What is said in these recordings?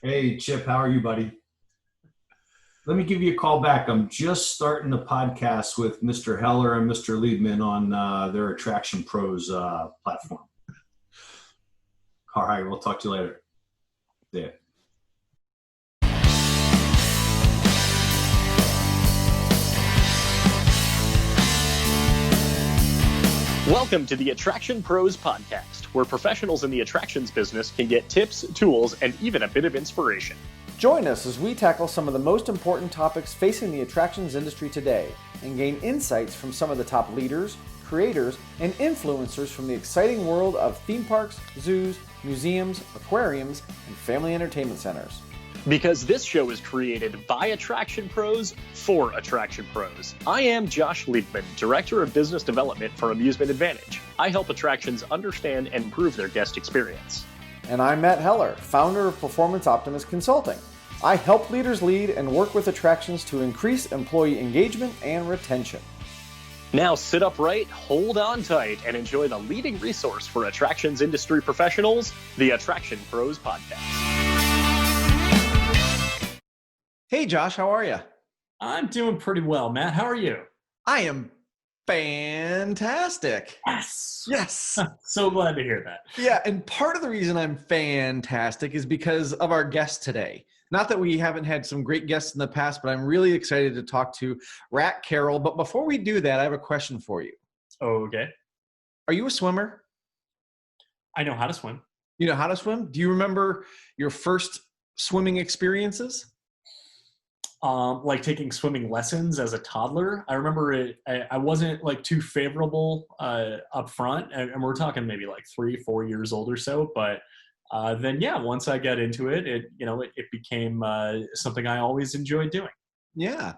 Hey, Chip, how are you, buddy? Let me give you a call back. I'm just starting the podcast with Mr. Heller and Mr. Liebman on their Attraction Pros platform. All right, we'll talk to you later. Yeah. Welcome to the Attraction Pros podcast, where professionals in the attractions business can get tips, tools, and even a bit of inspiration. Join us as we tackle some of the most important topics facing the attractions industry today and gain insights from some of the top leaders, creators, and influencers from the exciting world of theme parks, zoos, museums, aquariums, and family entertainment centers. Because this show is created by Attraction Pros for Attraction Pros. I am Josh Liebman, Director of Business Development for Amusement Advantage. I help attractions understand and improve their guest experience. And I'm Matt Heller, founder of Performance Optimist Consulting. I help leaders lead and work with attractions to increase employee engagement and retention. Now sit upright, hold on tight, and enjoy the leading resource for attractions industry professionals, the Attraction Pros podcast. Hey Josh, how are you? I'm doing pretty well, Matt. How are you? I am fantastic. Yes. Yes. So glad to hear that. Yeah, and part of the reason I'm fantastic is because of our guest today. Not that we haven't had some great guests in the past, but I'm really excited to talk to RAC Carroll. But before we do that, I have a question for you. Okay. Are you a swimmer? I know how to swim. You know how to swim? Do you remember your first swimming experiences? Like taking swimming lessons as a toddler. I remember it. I wasn't like too favorable up front, and we're talking maybe like 3-4 years old or so. But then, yeah, once I got into it, it became something I always enjoyed doing. Yeah.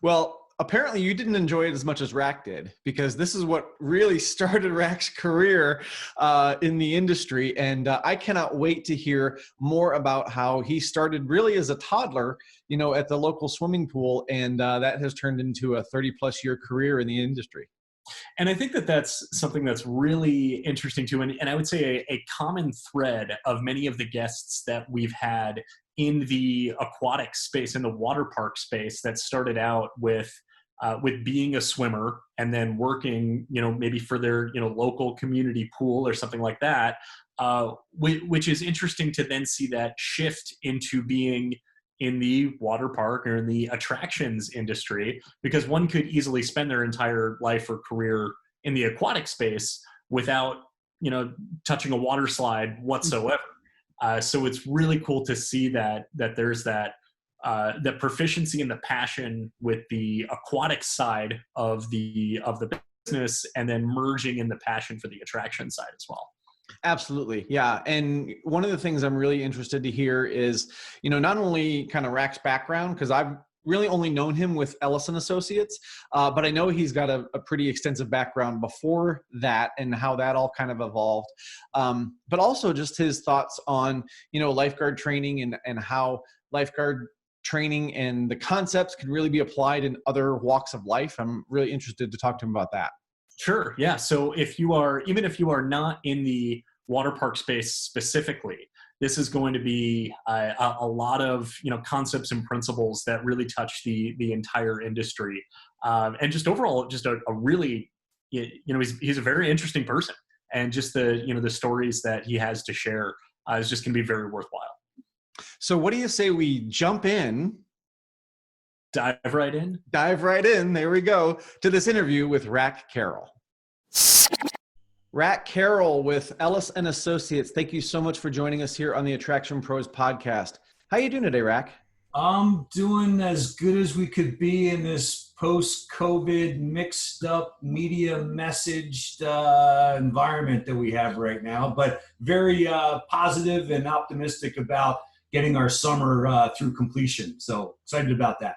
Well, apparently you didn't enjoy it as much as RAC did, because this is what really started RAC's career in the industry. And I cannot wait to hear more about how he started really as a toddler, at the local swimming pool. And that has turned into a 30+ year career in the industry. And I think that that's something that's really interesting too. And I would say a common thread of many of the guests that we've had in the aquatic space, in the water park space, that started out with being a swimmer and then working, maybe for their, local community pool or something like that, which is interesting to then see that shift into being in the water park or in the attractions industry, because one could easily spend their entire life or career in the aquatic space without, touching a water slide whatsoever. So it's really cool to see that there's that proficiency and the passion with the aquatic side of the business, and then merging in the passion for the attraction side as well. Absolutely. Yeah. And one of the things I'm really interested to hear is, not only kind of RAC's background, because I've really only known him with Ellis Associates, but I know he's got a pretty extensive background before that and how that all kind of evolved. But also just his thoughts on, lifeguard training and how lifeguard training and the concepts can really be applied in other walks of life. I'm really interested to talk to him about that. Sure. Yeah. So even if you are not in the water park space specifically, this is going to be a lot of, concepts and principles that really touch the entire industry. And just overall, just a really, he's a very interesting person, and just the stories that he has to share is just going to be very worthwhile. So what do you say we jump in? Dive right in. There we go, to this interview with RAC Carroll. RAC Carroll with Ellis Associates. Thank you so much for joining us here on the Attraction Pros podcast. How are you doing today, RAC? I'm doing as good as we could be in this post-COVID mixed up media messaged environment that we have right now, but very positive and optimistic about getting our summer through completion. So excited about that.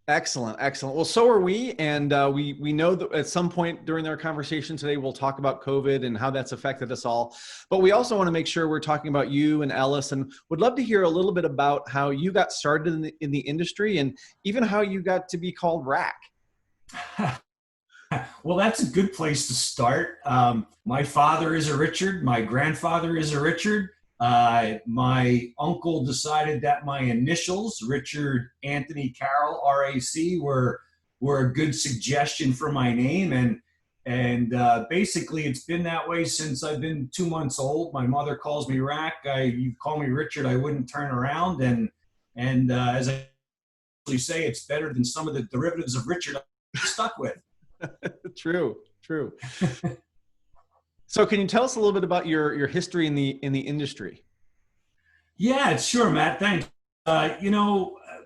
Excellent. Well, so are we. And we know that at some point during our conversation today, we'll talk about COVID and how that's affected us all. But we also want to make sure we're talking about you and Ellis, and would love to hear a little bit about how you got started in the industry, and even how you got to be called RAC. Well, that's a good place to start. My father is a Richard. My grandfather is a Richard. My uncle decided that my initials, Richard Anthony Carroll, RAC, were a good suggestion for my name. And basically, it's been that way since I've been 2 months old. My mother calls me RAC. You call me Richard, I wouldn't turn around. And as I usually say, it's better than some of the derivatives of Richard I'm stuck with. True. So can you tell us a little bit about your history in the industry? Yeah, sure, Matt. Thanks.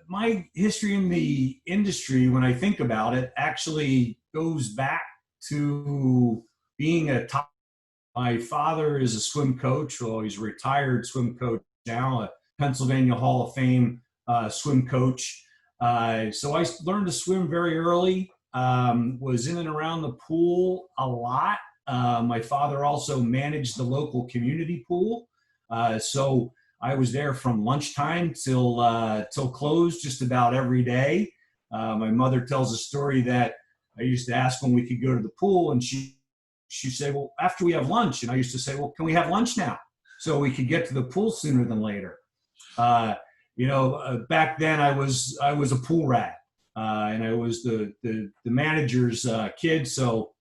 My history in the industry, when I think about it, actually goes back to being a top. My father is a swim coach. Well, he's a retired swim coach now, a Pennsylvania Hall of Fame swim coach. So I learned to swim very early, was in and around the pool a lot. My father also managed the local community pool. So I was there from lunchtime till close just about every day. My mother tells a story that I used to ask when we could go to the pool, and she said, well, after we have lunch. And I used to say, well, can we have lunch now? So we could get to the pool sooner than later. Back then I was a pool rat, and I was the manager's kid. So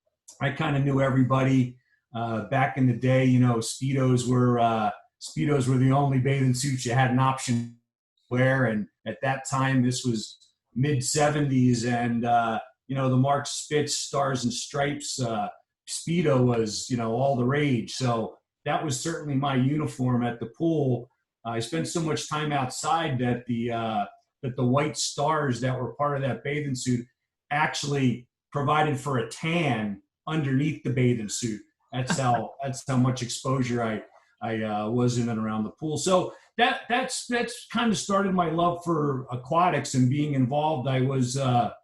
I kind of knew everybody. Back in the day, Speedos were the only bathing suits you had an option to wear. And at that time, this was mid 70s, and the Mark Spitz Stars and Stripes Speedo was, all the rage. So that was certainly my uniform at the pool. I spent so much time outside that the white stars that were part of that bathing suit actually provided for a tan underneath the bathing suit. That's how much exposure I was in and around the pool. So that's kind of started my love for aquatics and being involved. I was a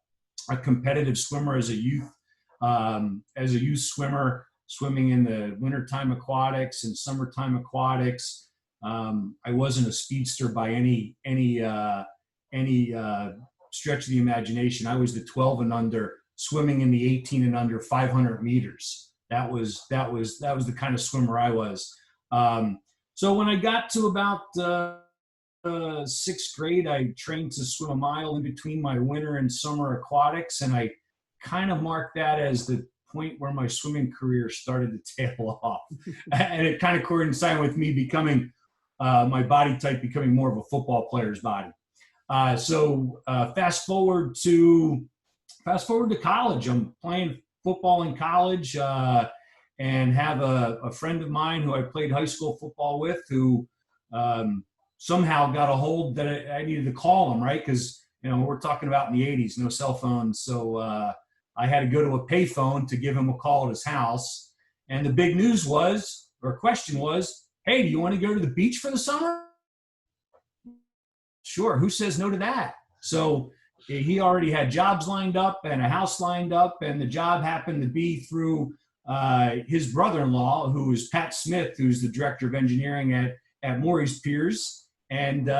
competitive swimmer as a youth swimmer, swimming in the wintertime aquatics and summertime aquatics. I wasn't a speedster by any stretch of the imagination. I was the 12 and under, swimming in the 18 and under 500 meters. That was the kind of swimmer I was. So when I got to about sixth grade, I trained to swim a mile in between my winter and summer aquatics, and I kind of marked that as the point where my swimming career started to tail off. And it kind of coincided with me becoming my body type becoming more of a football player's body. So fast forward to college. I'm playing football in college, and have a friend of mine who I played high school football with, who somehow got a hold that I needed to call him, right? Because we're talking about in the 80s, no cell phones. So I had to go to a payphone to give him a call at his house. And the big news was, or question was, hey, do you want to go to the beach for the summer? Sure. Who says no to that? So he already had jobs lined up and a house lined up, and the job happened to be through his brother-in-law, who is Pat Smith, who's the director of engineering at Maurice Piers, and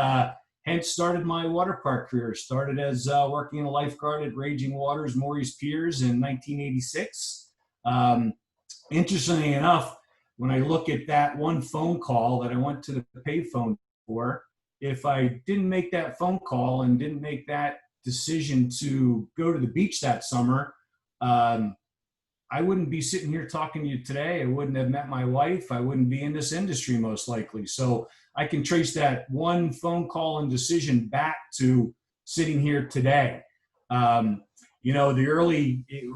hence started my water park career. Started as working in a lifeguard at Raging Waters, Maurice Piers in 1986. Interestingly enough, when I look at that one phone call that I went to the payphone for, if I didn't make that phone call and didn't make that decision to go to the beach that summer, I wouldn't be sitting here talking to you today. I wouldn't have met my wife. I wouldn't be in this industry most likely. So I can trace that one phone call and decision back to sitting here today. It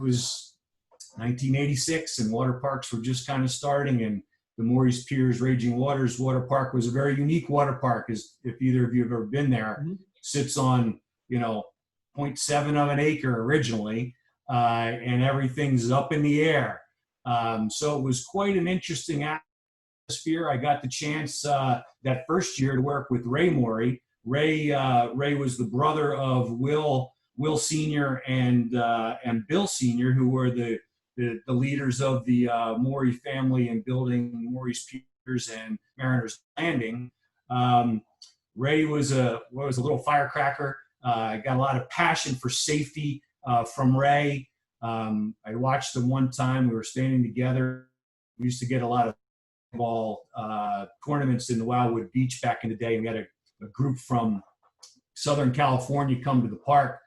was 1986 and water parks were just kind of starting, and the Maurice Piers Raging Waters water park was a very unique water park, as if either of you have ever been there. Mm-hmm. Sits on, 0.7 of an acre originally, and everything's up in the air. So it was quite an interesting atmosphere. I got the chance that first year to work with Ray Morey. Ray was the brother of Will Sr. and Bill Sr., who were the leaders of the Morey family in building Maurice Piers and Mariners Landing. Ray was a little firecracker. I got a lot of passion for safety from Ray. I watched him one time. We were standing together. We used to get a lot of tournaments in the Wildwood Beach back in the day. And we had a group from Southern California come to the park,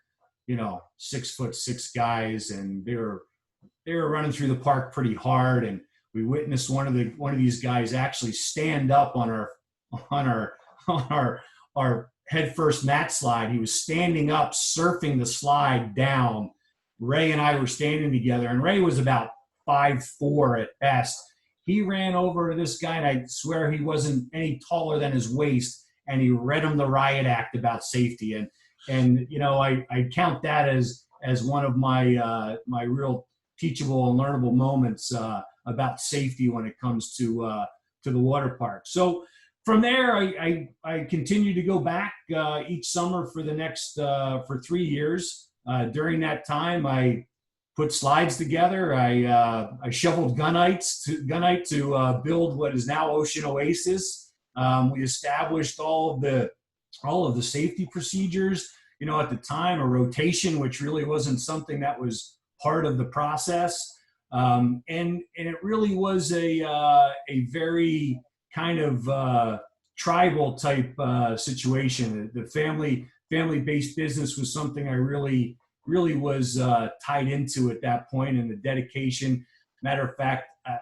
6'6" guys, and they were running through the park pretty hard. And we witnessed one of these guys actually stand up on our head first mat slide. He was standing up, surfing the slide down. Ray and I were standing together, and Ray was about 5'4" at best. He ran over to this guy, and I swear he wasn't any taller than his waist, and he read him the riot act about safety. And I count that as one of my my real teachable and learnable moments about safety when it comes to the water park. So from there, I continued to go back each summer for the next for 3 years. During that time, I put slides together. I shoveled gunite to build what is now Ocean Oasis. We established all of the safety procedures. At the time, a rotation, which really wasn't something that was part of the process, and it really was a very kind of tribal type situation. The family-based business was something I really was tied into at that point, and the dedication. Matter of fact, I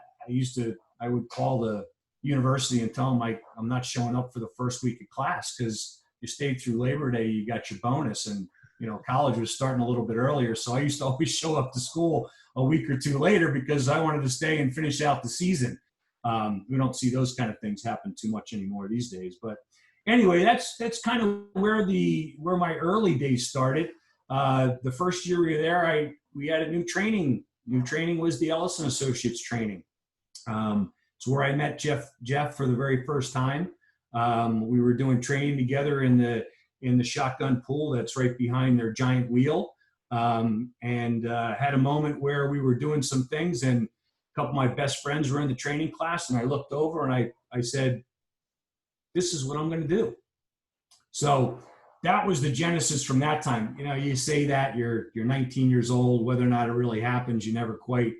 would call the university and tell them I'm not showing up for the first week of class because you stayed through Labor Day, you got your bonus. And college was starting a little bit earlier, so I used to always show up to school a week or two later because I wanted to stay and finish out the season. We don't see those kind of things happen too much anymore these days. But anyway, that's kind of where my early days started. The first year we were there, we had a new training. New training was the Ellis Associates training. It's where I met Jeff for the very first time. We were doing training together in the shotgun pool that's right behind their giant wheel, and had a moment where we were doing some things, and a couple of my best friends were in the training class, and I looked over and I said, this is what I'm going to do. So that was the genesis from that time. You say that you're 19 years old, whether or not it really happens, you never quite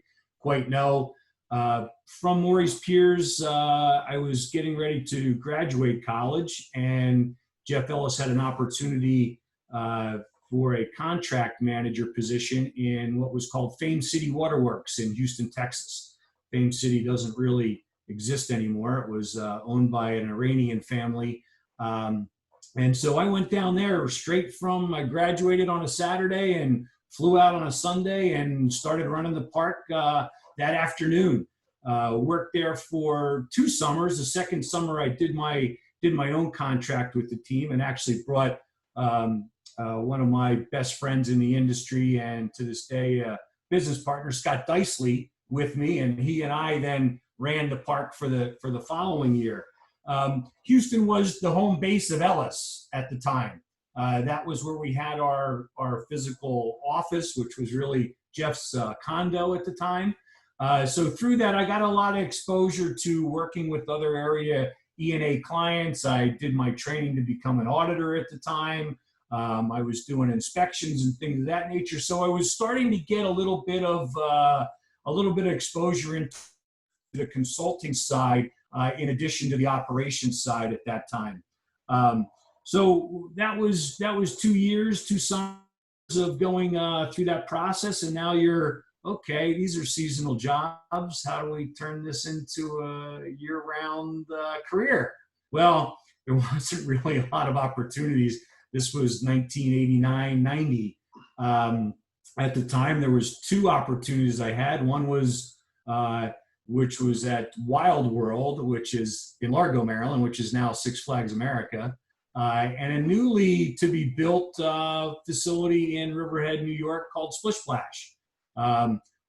know. From Maurice Piers, I was getting ready to graduate college, and Jeff Ellis had an opportunity for a contract manager position in what was called Fame City Waterworks in Houston, Texas. Fame City doesn't really exist anymore. It was owned by an Iranian family. And so I went down there I graduated on a Saturday and flew out on a Sunday and started running the park that afternoon. Worked there for 2 summers. The second summer I did my own contract with the team, and actually brought one of my best friends in the industry and to this day business partner, Scott Dicely, with me, and he and I then ran the park for the following year. Houston was the home base of Ellis at the time. That was where we had our physical office, which was really Jeff's condo at the time. So through that, I got a lot of exposure to working with other area E&A clients. I did my training to become an auditor at the time. I was doing inspections and things of that nature. So I was starting to get a little bit of exposure into the consulting side, in addition to the operations side at that time. So that was 2 years, 2 summers of going through that process, and now you're okay. These are seasonal jobs. How do we turn this into a year-round career? Well, there wasn't really a lot of opportunities. This was 1989, 90. At the time, there was 2 opportunities I had. One was which was at Wild World, which is in Largo, Maryland, which is now Six Flags America, and a newly to be built facility in Riverhead, New York called Splish Splash.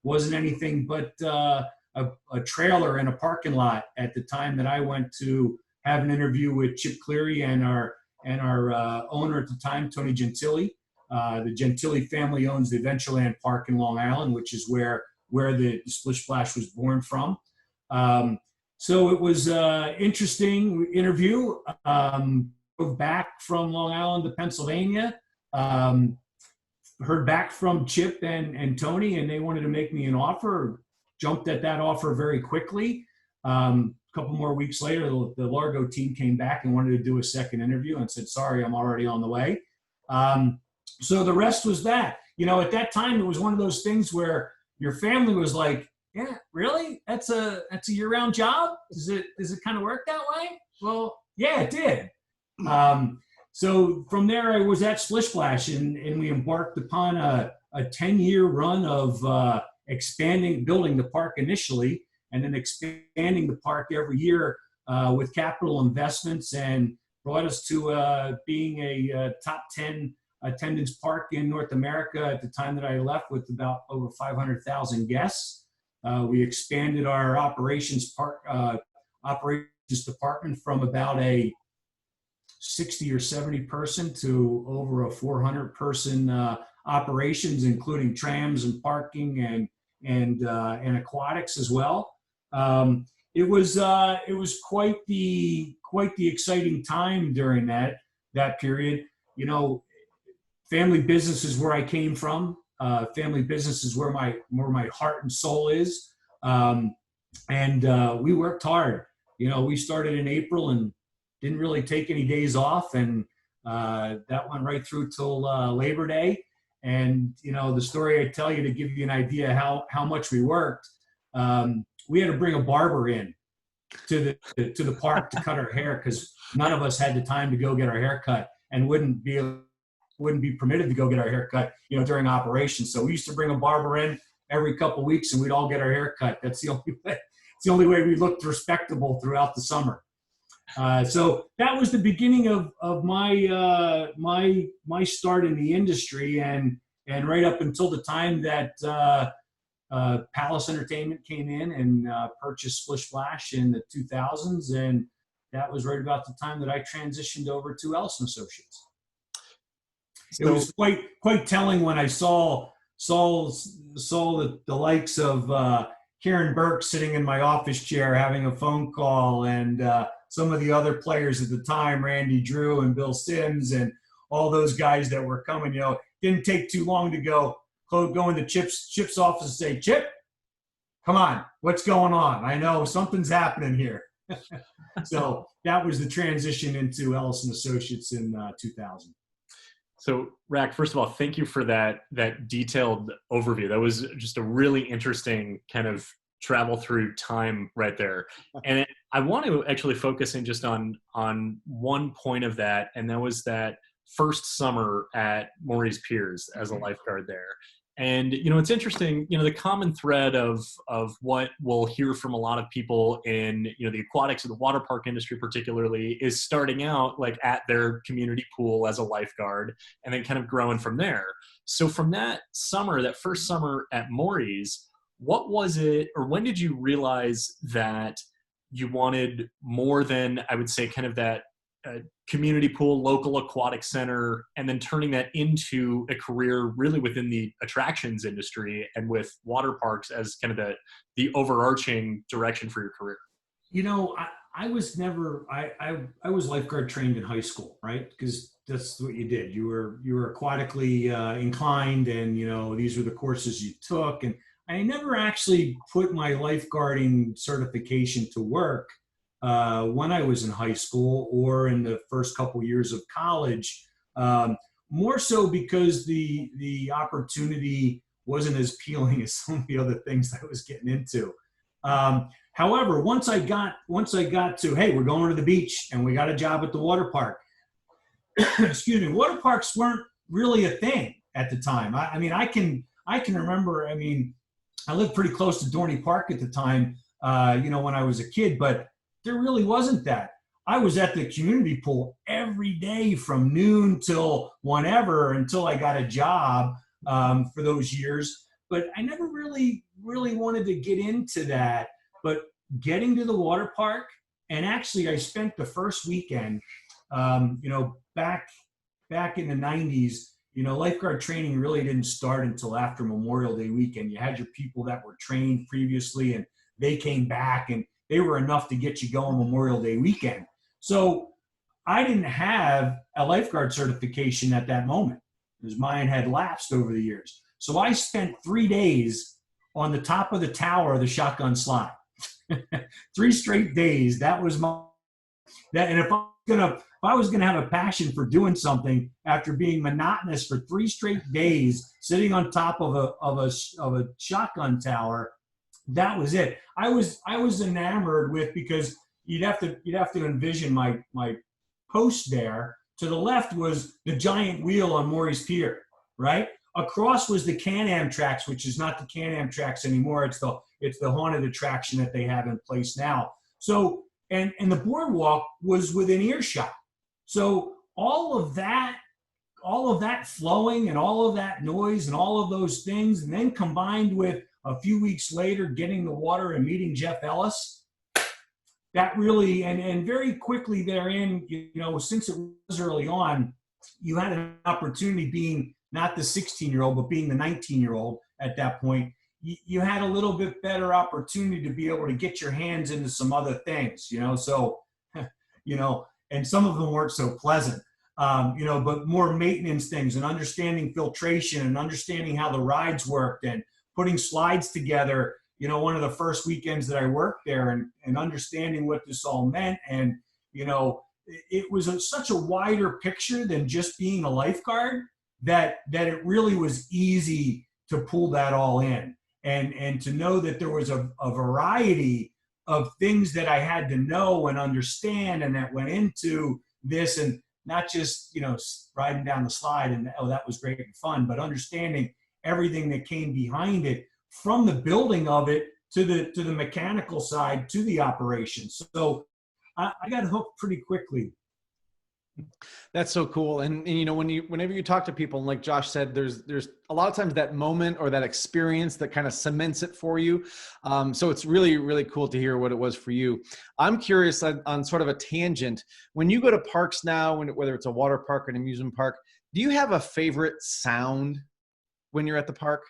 Wasn't anything but a trailer in a parking lot at the time that I went to have an interview with Chip Cleary and our owner at the time, Tony Gentili. The Gentili family owns the Adventureland Park in Long Island, which is where the Splish Splash was born from. So it was an interesting interview. Drove back from Long Island to Pennsylvania. Heard back from Chip and Tony, and they wanted to make me an offer. Jumped at that offer very quickly. A couple more weeks later, the Largo team came back and wanted to do a second interview and said, sorry, I'm already on the way. So the rest was that. At that time, it was one of those things where your family was like, yeah, really? That's a year-round job? Does it kind of work that way? Well, yeah, it did. So from there, I was at Splish Splash, and we embarked upon a 10-year run of building the park initially, and then expanding the park every year with capital investments, and brought us to being a top 10 attendance park in North America at the time that I left, with about over 500,000 guests. We expanded our operations department from about a 60 or 70 person to over a 400 person operations, including trams and parking and aquatics as well. It was quite the exciting time during that period. Family business is where I came from. Family business is where my heart and soul is. And we worked hard. We started in April and didn't really take any days off, and that went right through till Labor Day. And the story I tell you to give you an idea how much we worked. We had to bring a barber in to the park to cut our hair, because none of us had the time to go get our hair cut, and wouldn't be permitted to go get our hair cut, during operations. So we used to bring a barber in every couple of weeks, and we'd all get our hair cut. That's the only way. It's the only way we looked respectable throughout the summer. So that was the beginning of my start in the industry, and right up until the time that Palace Entertainment came in and purchased Splish Splash in the 2000s, and that was right about the time that I transitioned over to Ellis Associates. It was quite telling when I saw the likes of Karen Burke sitting in my office chair having a phone call, and some of the other players at the time, Randy Drew and Bill Sims, and all those guys that were coming. Didn't take too long to go into Chip's office and say, Chip, come on, what's going on? I know something's happening here. So that was the transition into Ellis Associates in 2000. So, RAC, first of all, thank you for that detailed overview. That was just a really interesting kind of travel through time right there. And I want to actually focus in just on one point of that, and that was that first summer at Maurice Piers as a lifeguard there. And, it's interesting, the common thread of what we'll hear from a lot of people in, the aquatics or the water park industry particularly, is starting out like at their community pool as a lifeguard and then kind of growing from there. So from that first summer at Maurice, what was it, or when did you realize that you wanted more than, I would say, kind of that community pool, local aquatic center, and then turning that into a career really within the attractions industry and with water parks as kind of the overarching direction for your career? I was never, I was lifeguard trained in high school, right? Because that's what you did. You were aquatically inclined, and, these were the courses you took. And I never actually put my lifeguarding certification to work when I was in high school or in the first couple years of college, more so because the opportunity wasn't as appealing as some of the other things I was getting into. However, once I got to, hey, we're going to the beach and we got a job at the water park. Excuse me, water parks weren't really a thing at the time. I can remember. I lived pretty close to Dorney Park at the time, when I was a kid, but there really wasn't that. I was at the community pool every day from noon till whenever, until I got a job for those years. But I never really wanted to get into that. But getting to the water park, and actually I spent the first weekend, back in the 90s, lifeguard training really didn't start until after Memorial Day weekend. You had your people that were trained previously, and they came back, and they were enough to get you going Memorial Day weekend. So I didn't have a lifeguard certification at that moment, because mine had lapsed over the years. So I spent 3 days on the top of the tower of the shotgun slide. 3 straight days. That was and if I was gonna have a passion for doing something after being monotonous for 3 straight days, sitting on top of a shotgun tower, that was it. I was enamored with, because you'd have to envision my post there. To the left was the giant wheel on Maurice Pier, right? Across was the Can-Am tracks, which is not the Can-Am tracks anymore. It's the haunted attraction that they have in place now. So, and the boardwalk was within earshot. So all of that flowing and all of that noise and all of those things, and then combined with a few weeks later getting the water and meeting Jeff Ellis, that really, and very quickly therein, since it was early on, you had an opportunity, being not the 16-year-old, but being the 19-year-old at that point, you had a little bit better opportunity to be able to get your hands into some other things, so, and some of them weren't so pleasant, but more maintenance things and understanding filtration and understanding how the rides worked and putting slides together, one of the first weekends that I worked there, and understanding what this all meant. And, it was such a wider picture than just being a lifeguard that it really was easy to pull that all in. And to know that there was a variety of things that I had to know and understand, and that went into this, and not just, riding down the slide and, oh, that was great and fun, but understanding everything that came behind it, from the building of it to the mechanical side to the operations. So I got hooked pretty quickly. That's so cool. And whenever you talk to people, and like Josh said, there's a lot of times that moment or that experience that kind of cements it for you. So it's really, really cool to hear what it was for you. I'm curious on sort of a tangent. When you go to parks now, whether it's a water park or an amusement park, do you have a favorite sound when you're at the park?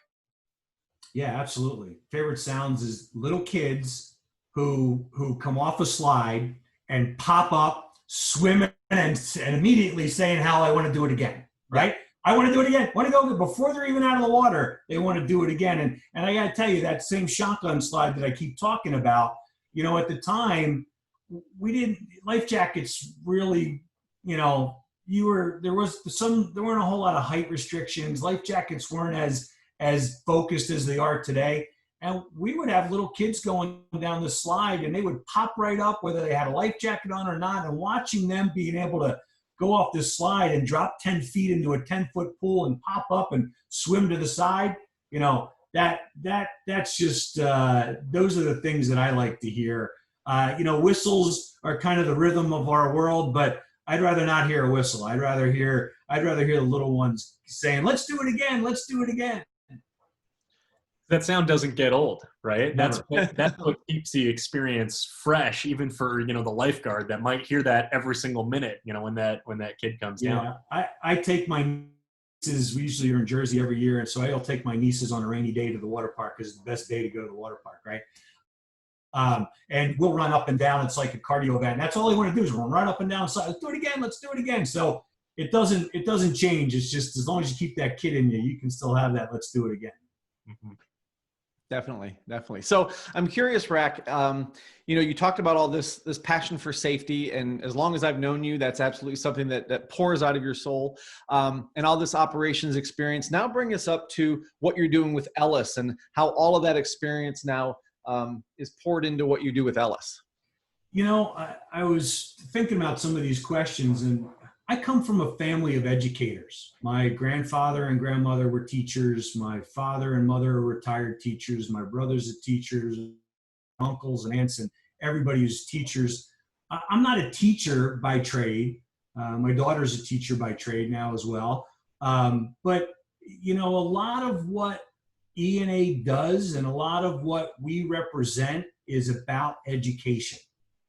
Yeah, absolutely. Favorite sounds is little kids who come off a slide and pop up, swimming, and immediately saying how I want to do it again, right? I want to do it again. I want to go, before they're even out of the water, they want to do it again. And I got to tell you, that same shotgun slide that I keep talking about, at the time, life jackets really, there weren't a whole lot of height restrictions. Life jackets weren't as focused as they are today. And we would have little kids going down the slide, and they would pop right up, whether they had a life jacket on or not, and watching them being able to go off this slide and drop 10 feet into a 10-foot pool and pop up and swim to the side, that's just, those are the things that I like to hear. Whistles are kind of the rhythm of our world, but I'd rather not hear a whistle. I'd rather hear the little ones saying, "Let's do it again. Let's do it again." That sound doesn't get old, right? Never. That's what keeps the experience fresh, even for, the lifeguard that might hear that every single minute, when that kid comes down. I take my nieces, we usually are in Jersey every year, and so I'll take my nieces on a rainy day to the water park, because it's the best day to go to the water park, right? And we'll run up and down. It's like a cardio event. That's all they want to do, is run up and down the side. Let's do it again. Let's do it again. So it doesn't change. It's just, as long as you keep that kid in you, you can still have that "let's do it again." Mm-hmm. Definitely. So I'm curious, RAC, you talked about all this passion for safety, and as long as I've known you, that's absolutely something that pours out of your soul, and all this operations experience. Now bring us up to what you're doing with Ellis, and how all of that experience now is poured into what you do with Ellis. I was thinking about some of these questions, and I come from a family of educators. My grandfather and grandmother were teachers. My father and mother are retired teachers. My brothers are teachers, uncles and aunts, and everybody is teachers. I'm not a teacher by trade. My daughter's a teacher by trade now as well. But, a lot of what E&A does, and a lot of what we represent, is about education.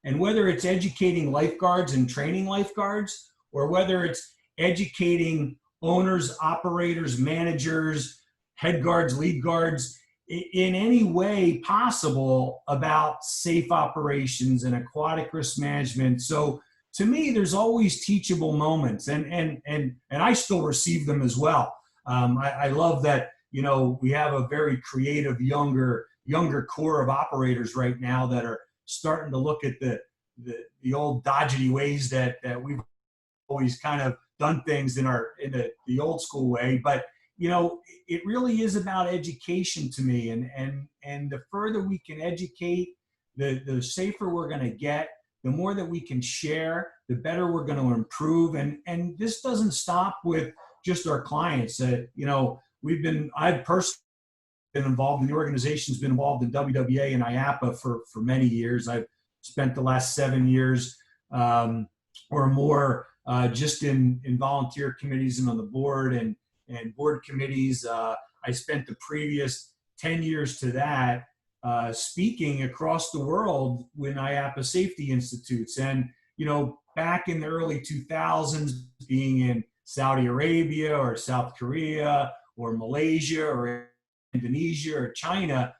And whether it's educating lifeguards and training lifeguards, or whether it's educating owners, operators, managers, head guards, lead guards, in any way possible, about safe operations and aquatic risk management. So to me, there's always teachable moments, and I still receive them as well. I love that, we have a very creative, younger, younger core of operators right now that are starting to look at the old dodgety ways that we've always kind of done things in the old school way. But it really is about education to me, and the further we can educate, the safer we're going to get. The more that we can share, the better we're going to improve. And this doesn't stop with just our clients. I've personally been involved in the organization's been involved in WWA and IAPA for many years. I've spent the last 7 years or more just in volunteer committees and on the board and board committees. I spent the previous 10 years to that speaking across the world with IAPA Safety Institutes. And, back in the early 2000s, being in Saudi Arabia or South Korea or Malaysia or Indonesia or China,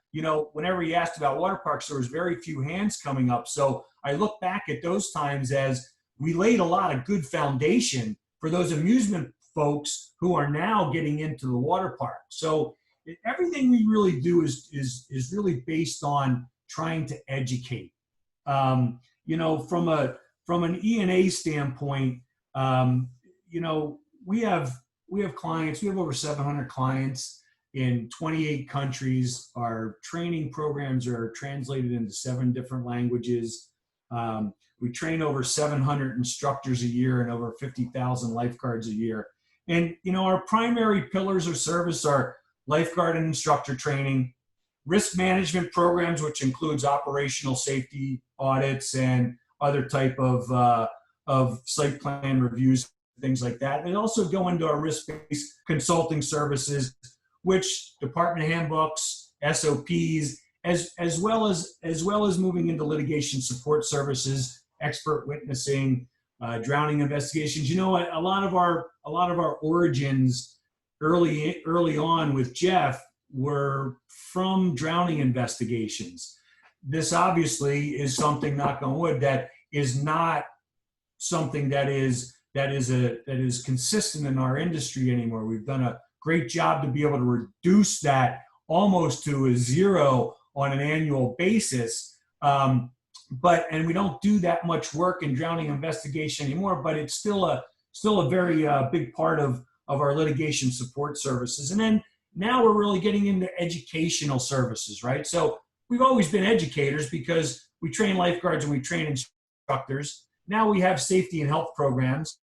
whenever you asked about water parks, there was very few hands coming up. So I look back at those times as we laid a lot of good foundation for those amusement folks who are now getting into the water park. So everything we really do is really based on trying to educate. From an E&A standpoint, we have clients. We have over 700 clients in 28 countries. Our training programs are translated into 7 different languages. We train over 700 instructors a year and over 50,000 lifeguards a year. And, our primary pillars of service are lifeguard and instructor training, risk management programs, which includes operational safety audits and other type of site plan reviews, things like that. And also go into our risk-based consulting services, which department handbooks, SOPs, as well as moving into litigation support services, expert witnessing, drowning investigations. A lot of our origins early on with Jeff were from drowning investigations. This obviously is something, knock on wood, that is not something that is consistent in our industry anymore. We've done a great job to be able to reduce that almost to a zero on an annual basis. And we don't do that much work in drowning investigation anymore, but it's still a very big part of our litigation support services. And then now we're really getting into educational services, right? So we've always been educators because we train lifeguards and we train instructors. Now we have safety and health programs,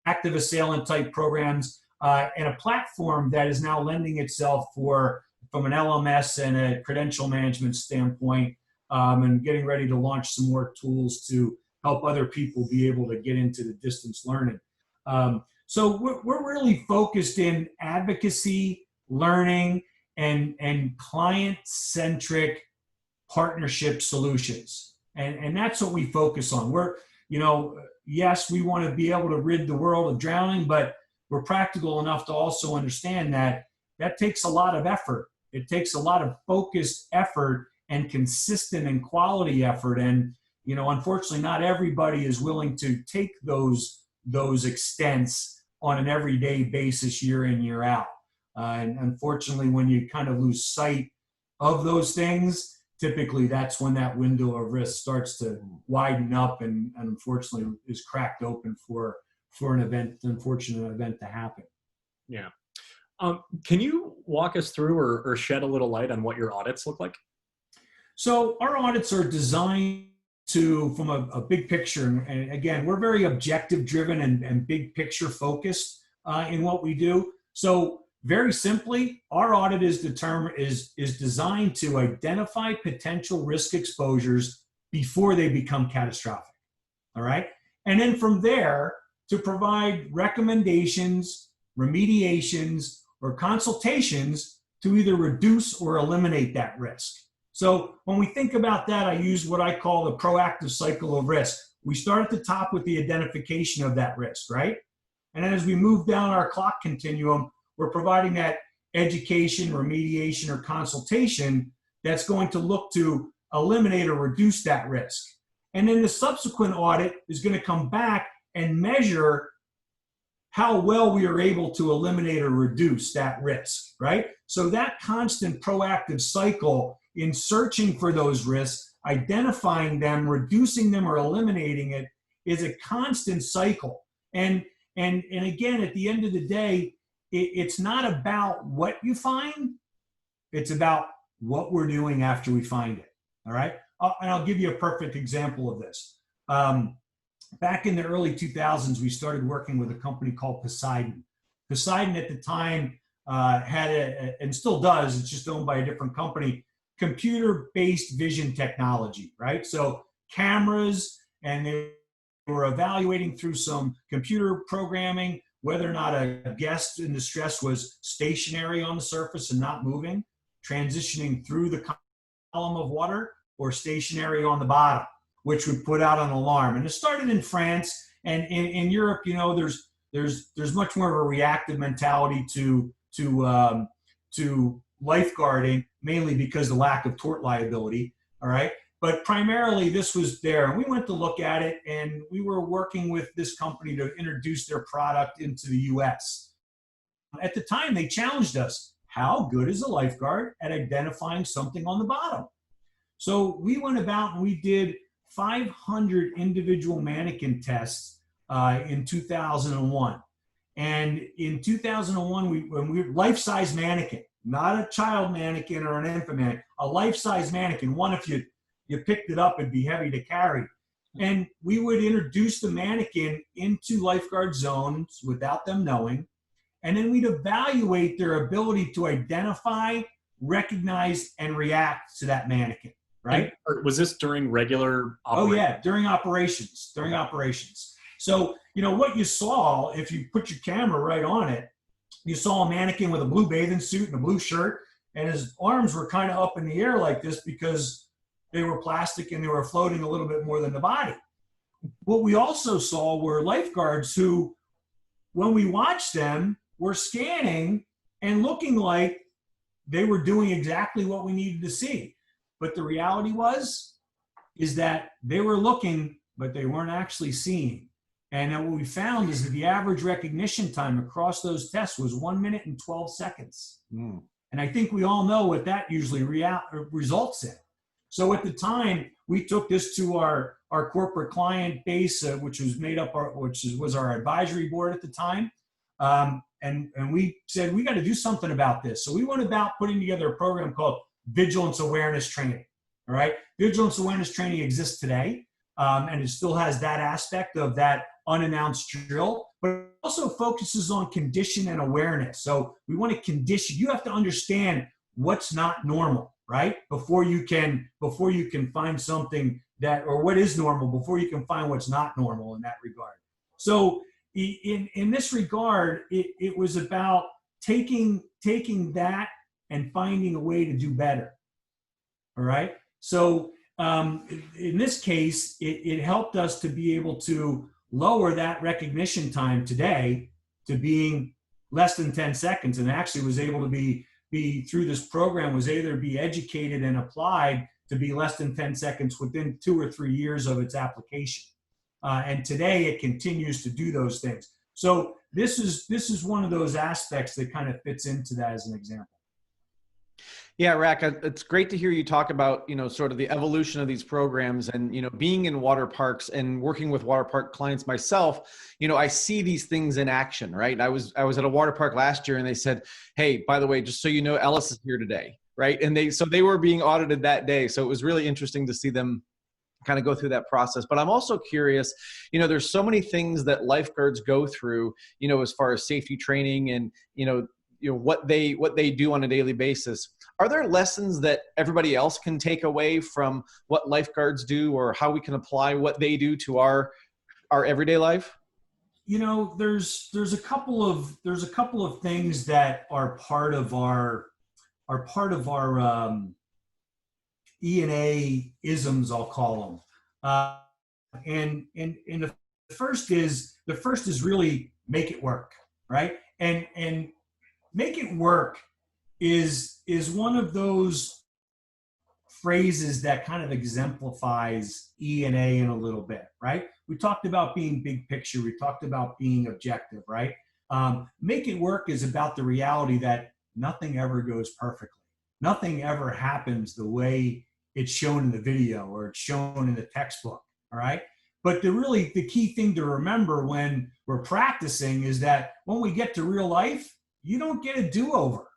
active assailant type programs, and a platform that is now lending itself from an LMS and a credential management standpoint, and getting ready to launch some more tools to help other people be able to get into the distance learning. So we're really focused in advocacy, learning, and client-centric partnership solutions. And that's what we focus on. Yes, we want to be able to rid the world of drowning, but we're practical enough to also understand that takes a lot of effort. It takes a lot of focused effort and consistent and quality effort. And, unfortunately, not everybody is willing to take those extents on an everyday basis, year in, year out. And unfortunately, when you kind of lose sight of those things, typically that's when that window of risk starts to widen up and unfortunately is cracked open for an unfortunate event to happen. Yeah. Can you walk us through or shed a little light on what your audits look like? So our audits are designed from a big picture. And again, we're very objective driven and big picture focused in what we do. So very simply, our audit is designed to identify potential risk exposures before they become catastrophic. All right. And then from there to provide recommendations, remediations, or consultations to either reduce or eliminate that risk. So when we think about that, I use what I call the proactive cycle of risk. We start at the top with the identification of that risk, right? And then as we move down our clock continuum, we're providing that education, remediation, or consultation that's going to look to eliminate or reduce that risk. And then the subsequent audit is going to come back and measure how well we are able to eliminate or reduce that risk, right? So that constant proactive cycle in searching for those risks, identifying them, reducing them, or eliminating it is a constant cycle. And again, at the end of the day, it's not about what you find, it's about what we're doing after we find it. All right. And I'll give you a perfect example of this. Back in the early 2000s, we started working with a company called Poseidon. Poseidon at the time had and still does, it's just owned by a different company, computer-based vision technology, right? So cameras, and they were evaluating through some computer programming whether or not a guest in distress was stationary on the surface and not moving, transitioning through the column of water, or stationary on the bottom, which would put out an alarm. And it started in France, and in Europe, you know, there's much more of a reactive mentality to lifeguarding, mainly because of the lack of tort liability. All right. But primarily this was there. And we went to look at it, and we were working with this company to introduce their product into the US. At the time, they challenged us. How good is a lifeguard at identifying something on the bottom? So we went about and we did 500 individual mannequin tests in 2001. And in 2001, when we were life-size mannequin, not a child mannequin or an infant mannequin, a life-size mannequin. One, if you picked it up, it'd be heavy to carry. And we would introduce the mannequin into lifeguard zones without them knowing. And then we'd evaluate their ability to identify, recognize, and react to that mannequin, right? And was this during regular operations? Oh yeah, during operations. So, you know, what you saw, if you put your camera right on it, you saw a mannequin with a blue bathing suit and a blue shirt, and his arms were kind of up in the air like this because they were plastic and they were floating a little bit more than the body. What we also saw were lifeguards who, when we watched them, were scanning and looking like they were doing exactly what we needed to see. But the reality is that they were looking, but they weren't actually seeing. And then what we found is that the average recognition time across those tests was 1 minute and 12 seconds. And I think we all know what that usually results in. So at the time, we took this to our corporate client base, which was made up, was our advisory board at the time. And we said, we got to do something about this. So we went about putting together a program called Vigilance Awareness Training. All right. Vigilance Awareness Training exists today. And it still has that aspect of that unannounced drill, but it also focuses on condition and awareness. So we want to condition. You have to understand what's not normal, right? Before you can find something that, or what is normal, before you can find what's not normal in that regard. So in this regard, it was about taking that and finding a way to do better. All right. So in this case, it helped us to be able to lower that recognition time today to being less than 10 seconds, and actually was able to be through this program was either be educated and applied to be less than 10 seconds within 2 or 3 years of its application. And today it continues to do those things. So this is one of those aspects that kind of fits into that as an example. Yeah, RAC, it's great to hear you talk about, you know, sort of the evolution of these programs and, you know, being in water parks and working with water park clients myself, you know, I see these things in action, right? I was at a water park last year and they said, hey, by the way, just so you know, Ellis is here today, right? And they were being audited that day. So it was really interesting to see them kind of go through that process. But I'm also curious, you know, there's so many things that lifeguards go through, you know, as far as safety training and, you know, what they do on a daily basis. Are there lessons that everybody else can take away from what lifeguards do, or how we can apply what they do to our everyday life? You know, there's a couple of things that are part of our E&A isms, I'll call them. And the first is really make it work, right? And make it work is one of those phrases that kind of exemplifies E&A in a little bit, right? We talked about being big picture. We talked about being objective, right? Make it work is about the reality that nothing ever goes perfectly, nothing ever happens the way it's shown in the video or it's shown in the textbook. All right. But the key thing to remember when we're practicing is that when we get to real life, you don't get a do-over,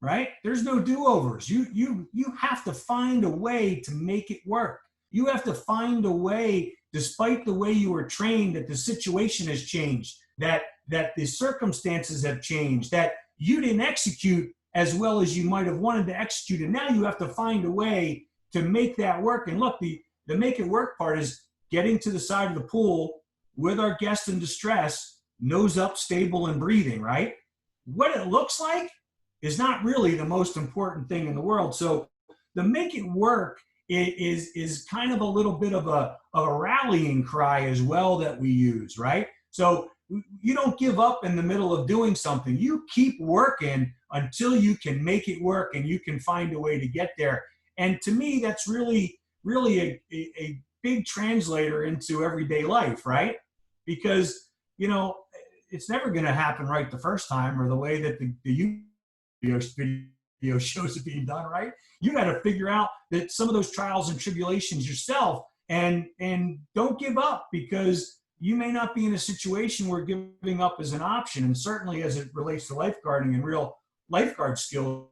right? There's no do-overs. You have to find a way to make it work. You have to find a way, despite the way you were trained, that the situation has changed, that the circumstances have changed, that you didn't execute as well as you might have wanted to execute. And now you have to find a way to make that work. And look, the make it work part is getting to the side of the pool with our guest in distress, nose up, stable, and breathing, right? What it looks like is not really the most important thing in the world. So the make it work is kind of a little bit of a rallying cry as well that we use, right? So you don't give up in the middle of doing something. You keep working until you can make it work and you can find a way to get there. And to me, that's really a big translator into everyday life, right? Because, it's never going to happen right the first time or the way that the video shows are being done, right? You got to figure out that some of those trials and tribulations yourself and don't give up, because you may not be in a situation where giving up is an option. And certainly as it relates to lifeguarding and real lifeguard skills,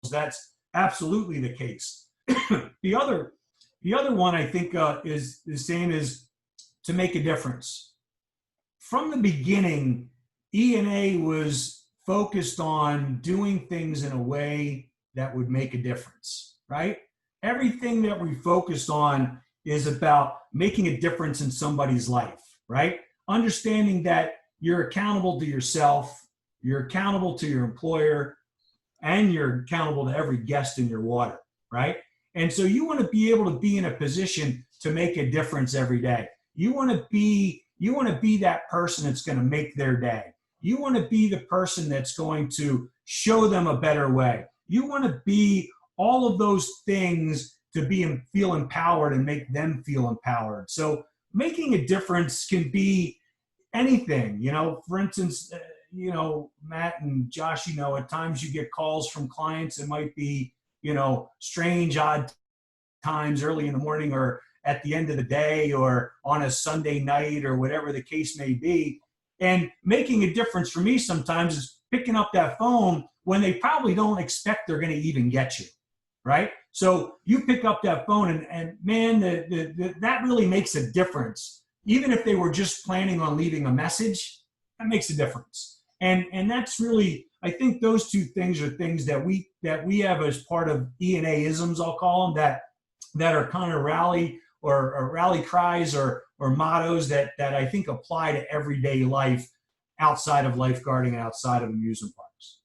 that's absolutely the case. The other one I think is the same as to make a difference. From the beginning, E&A was focused on doing things in a way that would make a difference, right? Everything that we focused on is about making a difference in somebody's life, right? Understanding that you're accountable to yourself, you're accountable to your employer, and you're accountable to every guest in your water, right? And so you want to be able to be in a position to make a difference every day. You want to be that person that's going to make their day. You want to be the person that's going to show them a better way. You want to be all of those things to feel empowered and make them feel empowered. So making a difference can be anything. For instance, Matt and Josh, at times you get calls from clients. It might be, strange, odd times early in the morning or at the end of the day or on a Sunday night or whatever the case may be. And making a difference for me sometimes is picking up that phone when they probably don't expect they're going to even get you, right? So you pick up that phone and man, that really makes a difference. Even if they were just planning on leaving a message, that makes a difference. And that's really, I think those two things are things that we have as part of E&A-isms, I'll call them, that are kind of rally cries or mottos that I think apply to everyday life outside of lifeguarding and outside of amusement parks.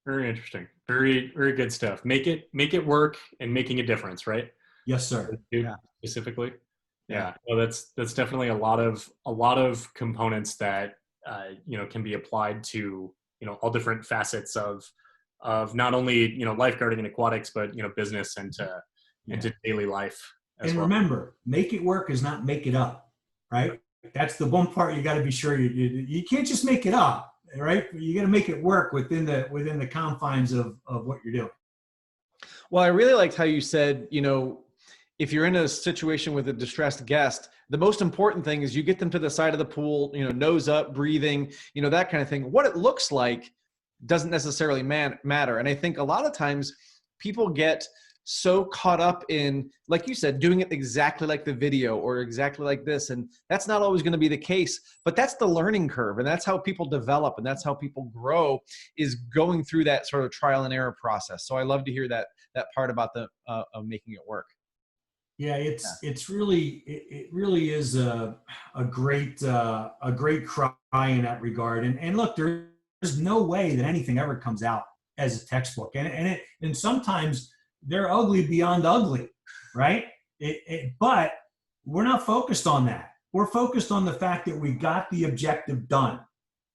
Very interesting. Very, very good stuff. Make it work and making a difference, right? Yes, sir. Yeah. Specifically. Yeah. Well, that's definitely a lot of components that can be applied to all different facets of not only lifeguarding and aquatics, but business and to daily life. And remember, make it work is not make it up, right? That's the one part you got to be sure you can't just make it up, right? You got to make it work within the confines of what you're doing. Well, I really liked how you said, if you're in a situation with a distressed guest, the most important thing is you get them to the side of the pool, nose up, breathing, that kind of thing. What it looks like doesn't necessarily matter. And I think a lot of times people get so caught up in, like you said, doing it exactly like the video or exactly like this. And that's not always going to be the case, but that's the learning curve. And that's how people develop. And that's how people grow, is going through that sort of trial and error process. So I love to hear that part about of making it work. Yeah, it really is a great cry in that regard. And look, there's no way that anything ever comes out as a textbook. And sometimes they're ugly beyond ugly, right? But we're not focused on that. We're focused on the fact that we got the objective done.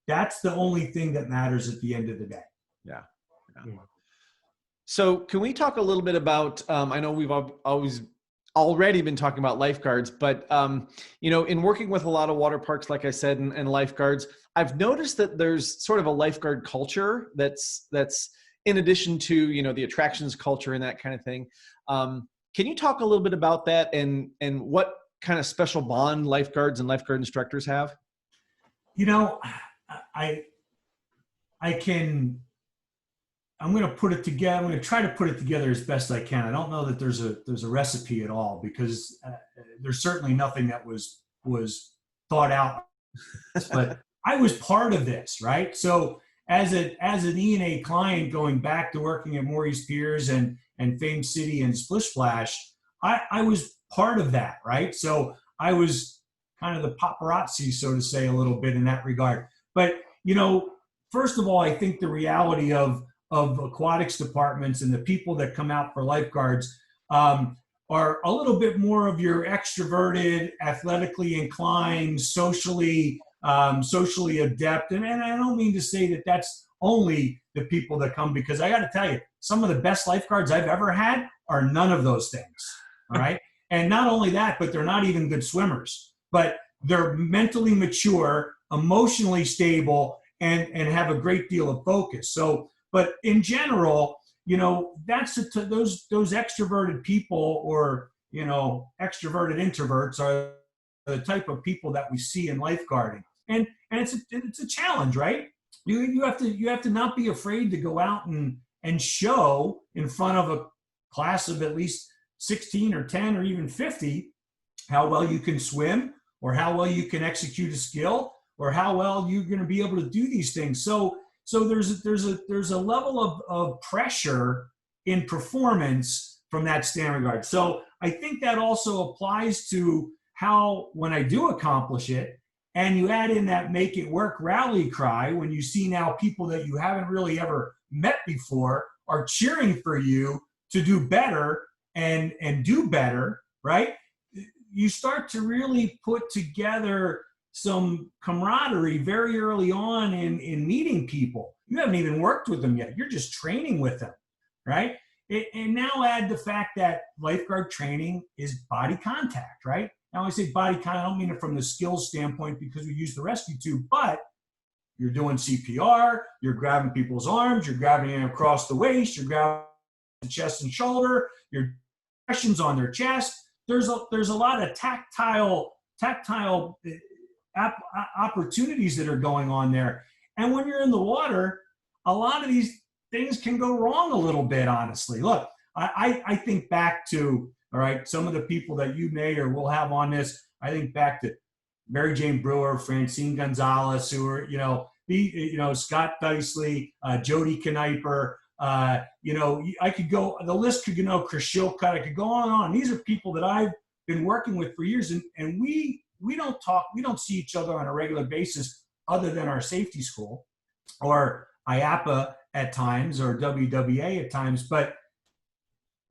That's the only thing that matters at the end of the day. Yeah. So can we talk a little bit about, I know we've already been talking about lifeguards, but in working with a lot of water parks, like I said, and lifeguards, I've noticed that there's sort of a lifeguard culture that's in addition to, you know, the attractions culture and that kind of thing. Can you talk a little bit about that and what kind of special bond lifeguards and lifeguard instructors have? You know, I'm going to put it together. I'm going to try to put it together as best I can. I don't know that there's a recipe at all, because there's certainly nothing that was thought out, but I was part of this, right? So as an E&A client, going back to working at Maurice Piers and Fame City and Splish Splash, I was part of that, right? So I was kind of the paparazzi, so to say, a little bit in that regard. But, you know, first of all, I think the reality of aquatics departments and the people that come out for lifeguards are a little bit more of your extroverted, athletically inclined, socially adept. And I don't mean to say that that's only the people that come, because I got to tell you, some of the best lifeguards I've ever had are none of those things. All right. And not only that, but they're not even good swimmers, but they're mentally mature, emotionally stable, and have a great deal of focus. So, but in general, you know, that's those extroverted people, or, you know, extroverted introverts are the type of people that we see in lifeguarding. And it's a challenge, right? You have to not be afraid to go out and show in front of a class of at least 16 or 10 or even 50 how well you can swim, or how well you can execute a skill, or how well you're going to be able to do these things. So there's a level of pressure in performance from that standard regard. So I think that also applies to how, when I do accomplish it, and you add in that make it work rally cry, when you see now people that you haven't really ever met before are cheering for you to do better and do better, right? You start to really put together some camaraderie very early on in meeting people. You haven't even worked with them yet. You're just training with them, right? And now add the fact that lifeguard training is body contact, right? Now I say body contact, I don't mean it from the skills standpoint, because we use the rescue tube, but you're doing CPR, you're grabbing people's arms, you're grabbing them across the waist, you're grabbing the chest and shoulder, you're questions on their chest. There's a lot of tactile opportunities that are going on there. And when you're in the water, a lot of these things can go wrong a little bit, honestly. Look, I think back to, all right, some of the people that you may or will have on this. I think back to Mary Jane Brewer, Francine Gonzalez, who are, Scott Dicely, Jody Kniper, I could go, the list could, Chris Shilcutt, I could go on and on. These are people that I've been working with for years, and we don't talk, we don't see each other on a regular basis other than our safety school or IAPA at times, or WWA at times, but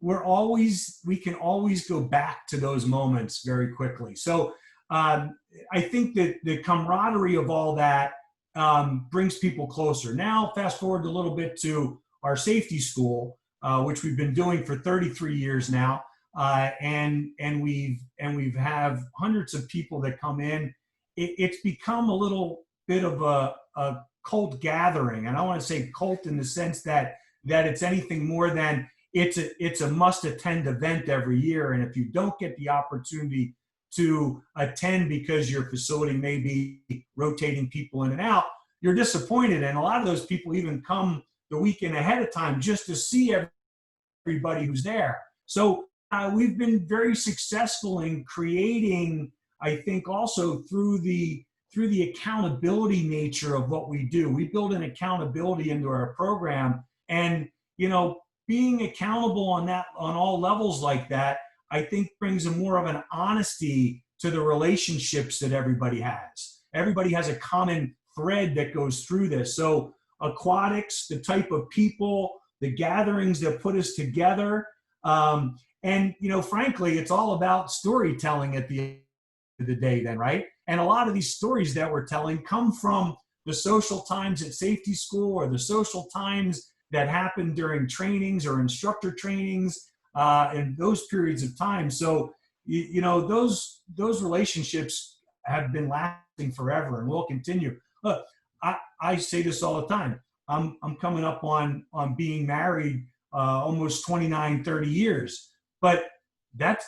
we can always go back to those moments very quickly. So I think that the camaraderie of all that brings people closer. Now, fast forward a little bit to our safety school, which we've been doing for 33 years now, and we've have hundreds of people that come in. It's become a little bit of a cult gathering, and I want to say cult in the sense that it's anything more than it's a must-attend event every year. And if you don't get the opportunity to attend because your facility may be rotating people in and out, you're disappointed. And a lot of those people even come the weekend ahead of time just to see everybody who's there. So we've been very successful in creating, I think, also through the accountability nature of what we do. We build an accountability into our program, and being accountable on all levels like that, I think brings a more of an honesty to the relationships that everybody has. Everybody has a common thread that goes through this. So aquatics, the type of people, the gatherings that put us together, and frankly, it's all about storytelling at the end of the day then, right? And a lot of these stories that we're telling come from the social times at safety school, or the social times that happen during trainings or instructor trainings, in those periods of time. So, those relationships have been lasting forever and will continue. Look, I say this all the time. I'm coming up on being married almost 29, 30 years. But that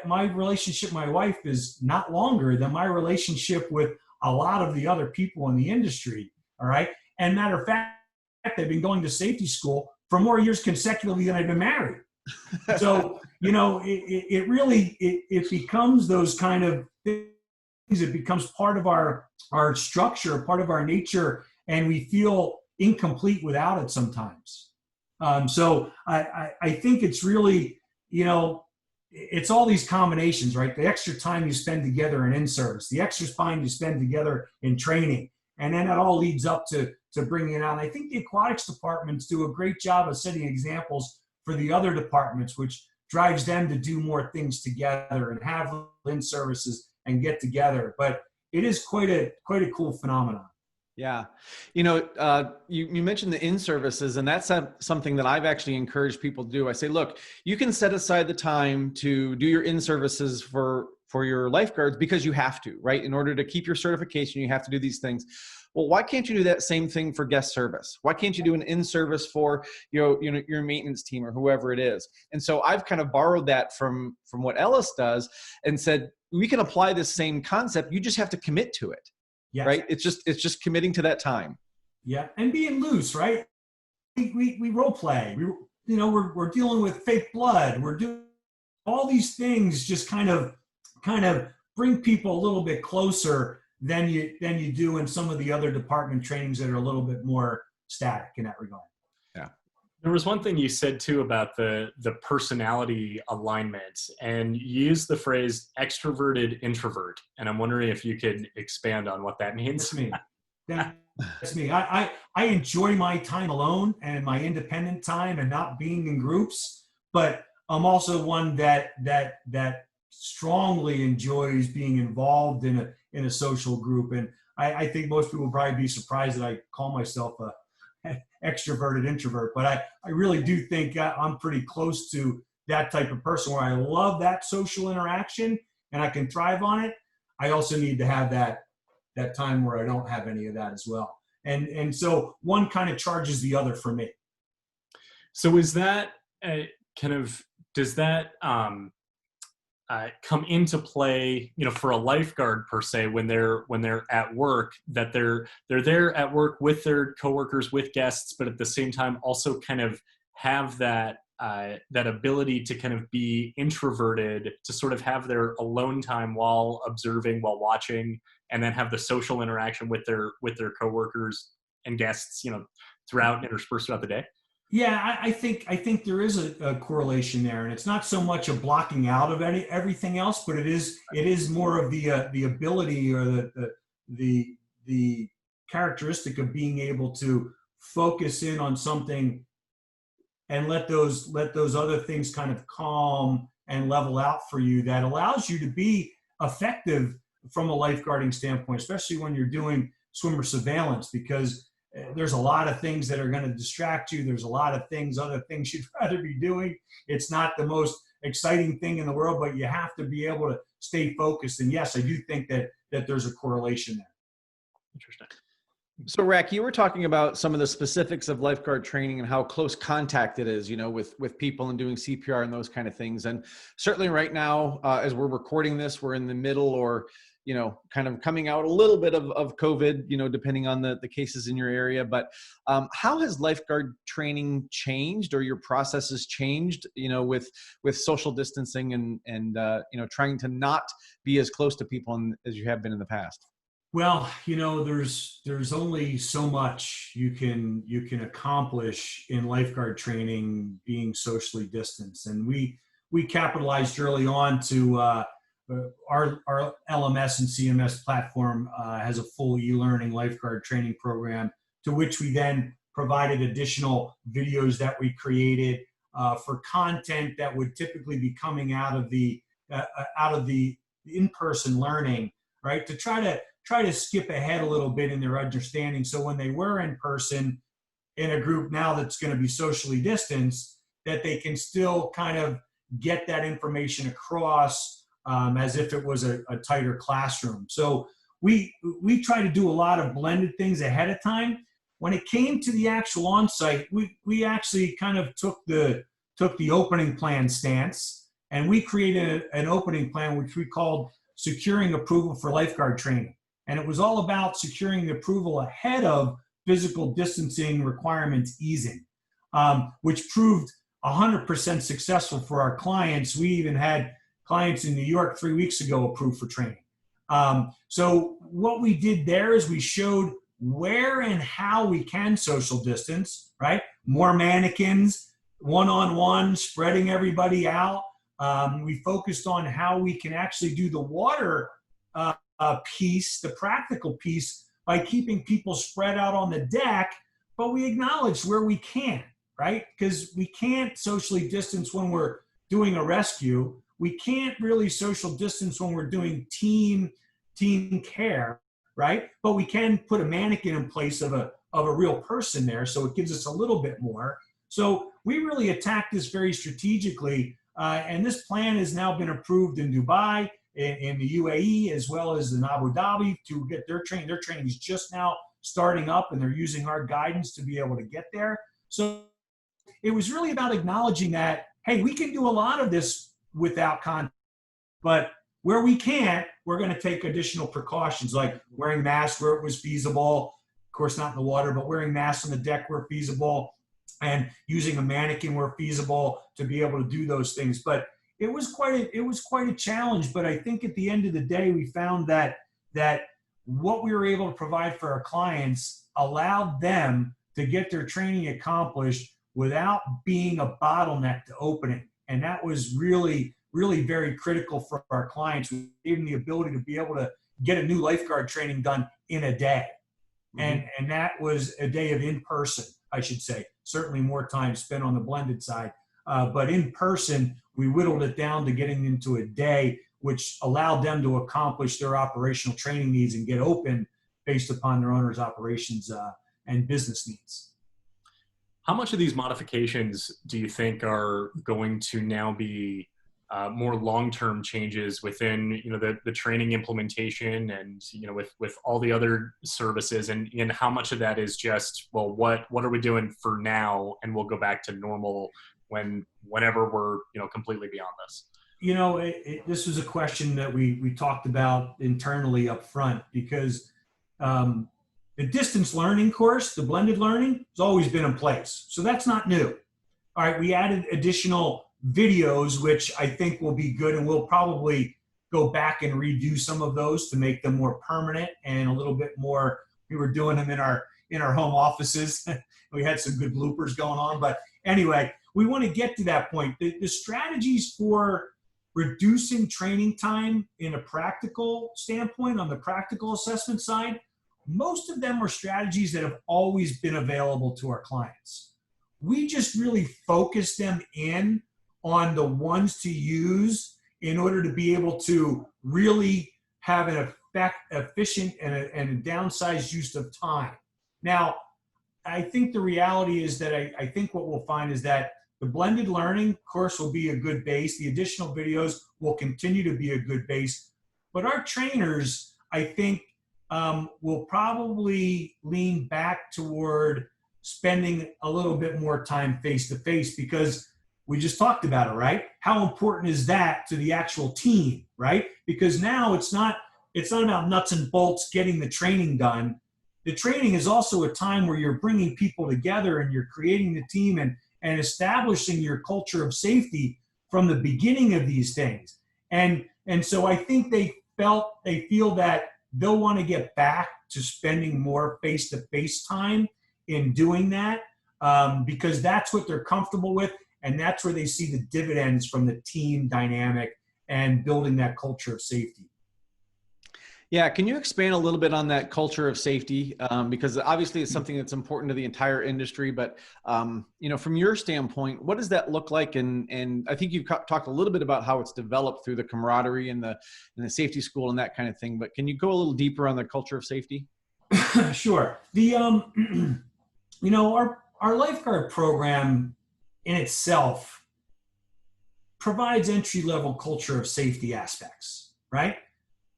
my relationship with my wife is not longer than my relationship with a lot of the other people in the industry. All right. And matter of fact, they've been going to safety school for more years consecutively than I've been married. So, it really becomes those kind of things. It becomes part of our structure, part of our nature, and we feel incomplete without it sometimes. So I think it's really, it's all these combinations, right? The extra time you spend together in service, the extra time you spend together in training, and then it all leads up to bringing it out. And I think the aquatics departments do a great job of setting examples for the other departments, which drives them to do more things together and have in-services and get together. But it is quite a cool phenomenon. Yeah. You mentioned the in-services, and that's something that I've actually encouraged people to do. I say, look, you can set aside the time to do your in-services for your lifeguards because you have to, right? In order to keep your certification, you have to do these things. Well, why can't you do that same thing for guest service? Why can't you do an in-service for your maintenance team or whoever it is? And so I've kind of borrowed that from what Ellis does and said, we can apply this same concept. You just have to commit to it. Yes. Right? It's just committing to that time. Yeah. And being loose, right? We role play. We're dealing with fake blood. We're doing all these things, just kind of bring people a little bit closer than you do in some of the other department trainings that are a little bit more static in that regard. Yeah. There was one thing you said too about the personality alignment, and you used the phrase extroverted introvert. And I'm wondering if you could expand on what that means. That's me. That's me. I enjoy my time alone and my independent time and not being in groups, but I'm also one that strongly enjoys being involved in a social group. And I think most people will probably be surprised that I call myself a extroverted introvert, but I really do think I'm pretty close to that type of person where I love that social interaction and I can thrive on it. I also need to have that time where I don't have any of that as well. And so one kind of charges the other for me. So is that does that come into play, for a lifeguard per se, when they're at work, that they're there at work with their coworkers, with guests, but at the same time also kind of have that ability to kind of be introverted, to sort of have their alone time while observing, while watching, and then have the social interaction with their coworkers and guests, throughout, interspersed throughout the day? Yeah, I think there is a correlation there, and it's not so much a blocking out of everything else, but it is more of the ability or the characteristic of being able to focus in on something and let those other things kind of calm and level out for you. That allows you to be effective from a lifeguarding standpoint, especially when you're doing swimmer surveillance, because there's a lot of things that are going to distract you. There's a lot of other things you'd rather be doing. It's not the most exciting thing in the world, but you have to be able to stay focused. And yes, I do think that there's a correlation there. Interesting. So RAC, you were talking about some of the specifics of lifeguard training and how close contact it is, with people and doing CPR and those kind of things. And certainly right now, as we're recording this, we're in the middle or kind of coming out a little bit of COVID, depending on the cases in your area. But how has lifeguard training changed, or your processes changed, with social distancing and trying to not be as close to people as you have been in the past? Well, there's only so much you can accomplish in lifeguard training being socially distanced. And we capitalized early on to our LMS and CMS platform has a full e-learning lifeguard training program, to which we then provided additional videos that we created for content that would typically be coming out of the in-person learning, right? To try to skip ahead a little bit in their understanding. So when they were in person in a group now that's going to be socially distanced, that they can still kind of get that information across as if it was a tighter classroom. So we try to do a lot of blended things ahead of time. when it came to the actual on-site, we actually kind of took the opening plan stance, and we created an opening plan which we called Securing Approval for Lifeguard Training. And it was all about securing the approval ahead of physical distancing requirements easing, which proved 100% successful for our clients. We even had clients in New York 3 weeks ago approved for training. So what we did there is we showed where and how we can social distance, right? More mannequins, one-on-one, spreading everybody out. We focused on how we can actually do the water piece, the practical piece, by keeping people spread out on the deck, but we acknowledged where we can, right? Because we can't socially distance when we're doing a rescue. We can't really social distance when we're doing team care, right? But we can put a mannequin in place of a real person there, so it gives us a little bit more. So we really attacked this very strategically, and this plan has now been approved in Dubai, in the UAE, as well as in Abu Dhabi to get their training. Their training is just now starting up, and they're using our guidance to be able to get there. So it was really about acknowledging that, hey, we can do a lot of this without contact, but where we can't, we're going to take additional precautions, like wearing masks where it was feasible, of course not in the water, but wearing masks on the deck where feasible, and using a mannequin where feasible to be able to do those things. But it was quite a challenge. But I think at the end of the day, we found that what we were able to provide for our clients allowed them to get their training accomplished without being a bottleneck to opening. And that was really very critical for our clients. We gave them the ability to be able to get a new lifeguard training done in a day. Mm-hmm. And that was a day of in-person, I should say. Certainly more time spent on the blended side. But in person, we whittled it down to getting into a day, which allowed them to accomplish their operational training needs and get open based upon their owner's operations and business needs. How much of these modifications do you think are going to now be more long-term changes within, the training implementation and, with all the other services, and how much of that is just, well, what are we doing for now, and we'll go back to normal whenever we're, completely beyond this? This was a question that we talked about internally up front, because the distance learning course, the blended learning, has always been in place. So that's not new. All right, we added additional videos, which I think will be good, and we'll probably go back and redo some of those to make them more permanent and a little bit more. We were doing them in our home offices. We had some good bloopers going on, but anyway, we want to get to that point. The strategies for reducing training time in a practical standpoint, on the practical assessment side, most of them are strategies that have always been available to our clients. We just really focus them in on the ones to use in order to be able to really have an efficient and a downsized use of time. Now, I think the reality is that I think what we'll find is that the blended learning course will be a good base. The additional videos will continue to be a good base. But our trainers, I think, will probably lean back toward spending a little bit more time face-to-face, because we just talked about it, right? How important is that to the actual team, right? Because now it's not about nuts and bolts getting the training done. The training is also a time where you're bringing people together and you're creating the team and establishing your culture of safety from the beginning of these things. And so I think they feel that they'll want to get back to spending more face-to-face time in doing that, because that's what they're comfortable with. And that's where they see the dividends from the team dynamic and building that culture of safety. Yeah, can you expand a little bit on that culture of safety? Because obviously it's something that's important to the entire industry, but from your standpoint, what does that look like? And I think you've talked a little bit about how it's developed through the camaraderie and the safety school and that kind of thing, but can you go a little deeper on the culture of safety? Sure. The our lifeguard program in itself provides entry-level culture of safety aspects, right?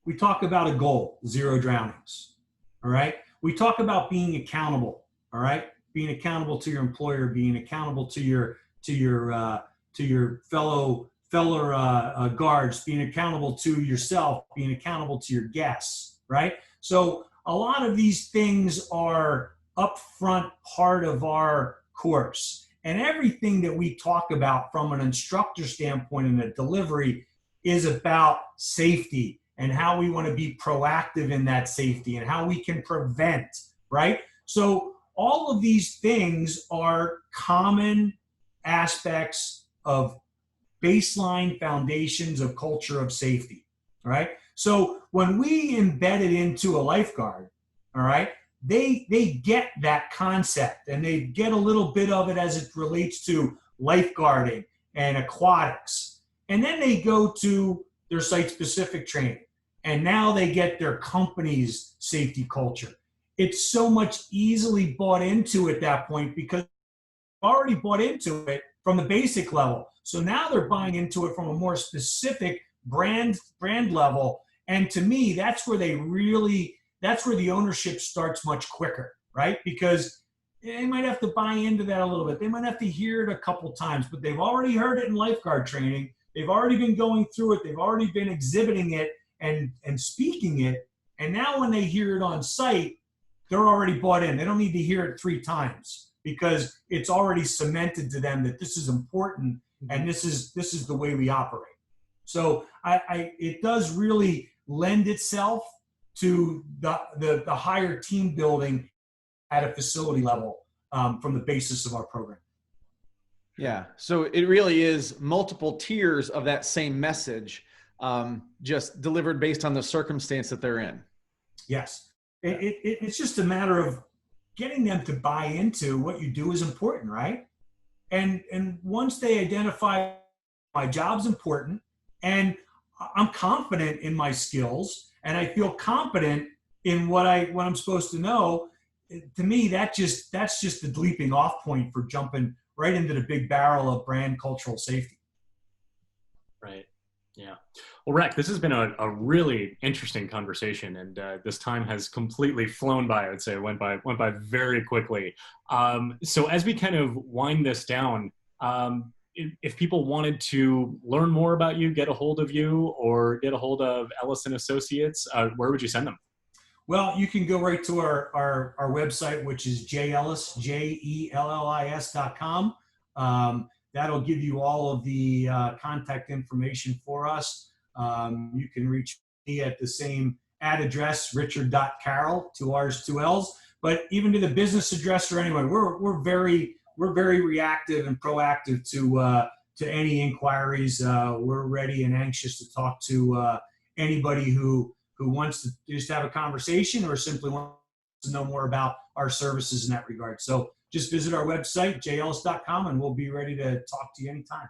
We talk about a goal, 0 drownings, all right? We talk about being accountable, All right. Being accountable to your employer, being accountable to your fellow guards, being accountable to yourself, being accountable to your guests, right? So a lot of these things are upfront part of our course. And everything that we talk about from an instructor standpoint in a delivery is about safety and how we want to be proactive in that safety and how we can prevent, right? So all of these things are common aspects of baseline foundations of culture of safety, all right? So when we embed it into a lifeguard, all right, they get that concept and they get a little bit of it as it relates to lifeguarding and aquatics. And then they go to their site-specific training. And now they get their company's safety culture. It's so much easily bought into at that point because they've already bought into it from the basic level. So now they're buying into it from a more specific brand level. And to me, that's where the ownership starts much quicker, right? Because they might have to buy into that a little bit. They might have to hear it a couple times, but they've already heard it in lifeguard training. They've already been going through it. They've already been exhibiting it and speaking it. And now when they hear it on site, they're already bought in. They don't need to hear it 3 times because it's already cemented to them that this is important and this is the way we operate. So it does really lend itself to the higher team building at a facility level from the basis of our program. Yeah. So it really is multiple tiers of that same message, just delivered based on the circumstance that they're in. Yes. It's just a matter of getting them to buy into what you do is important, right? And once they identify my job's important and I'm confident in my skills and I feel confident in what I'm supposed to know, to me, that's just the leaping off point for jumping right into the big barrel of brand cultural safety. Right. Yeah. Well, RAC, this has been a really interesting conversation, and this time has completely flown by. I would say it went by very quickly. So as we kind of wind this down, if people wanted to learn more about you, get a hold of you, or get a hold of Ellis Associates, where would you send them? Well, you can go right to our website, which is jellis.com. That'll give you all of the contact information for us. You can reach me at the same address, richard.carroll, 2 R's, 2 L's. But even to the business address or anyone, we're very reactive and proactive to any inquiries. We're ready and anxious to talk to anybody who wants to just have a conversation or simply wants to know more about our services in that regard. So just visit our website, jellis.com, and we'll be ready to talk to you anytime.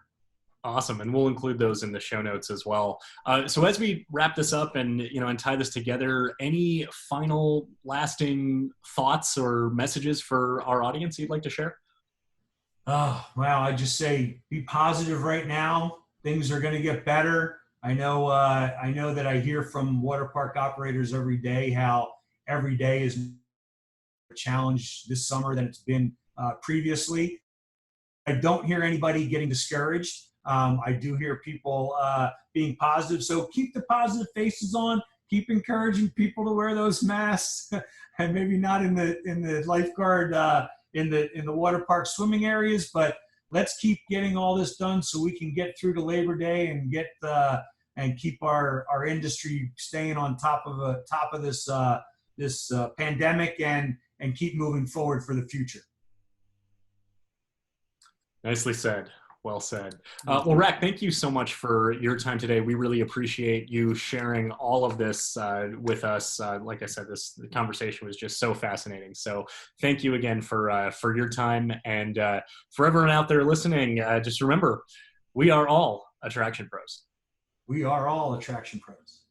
Awesome. And we'll include those in the show notes as well. So as we wrap this up and tie this together, any final lasting thoughts or messages for our audience you'd like to share? Oh, wow. I just say be positive right now. Things are going to get better. I know that I hear from water park operators every day how every day is a challenge this summer than it's been previously. I don't hear anybody getting discouraged. I do hear people being positive. So keep the positive faces on. Keep encouraging people to wear those masks, and maybe not in the lifeguard in the water park swimming areas, but let's keep getting all this done so we can get through to Labor Day and and keep our industry staying on top of this pandemic and keep moving forward for the future. Nicely said. Well said. Well, RAC, thank you so much for your time today. We really appreciate you sharing all of this with us. Like I said, the conversation was just so fascinating. So thank you again for your time. And for everyone out there listening, just remember, we are all Attraction Pros. We are all Attraction Pros.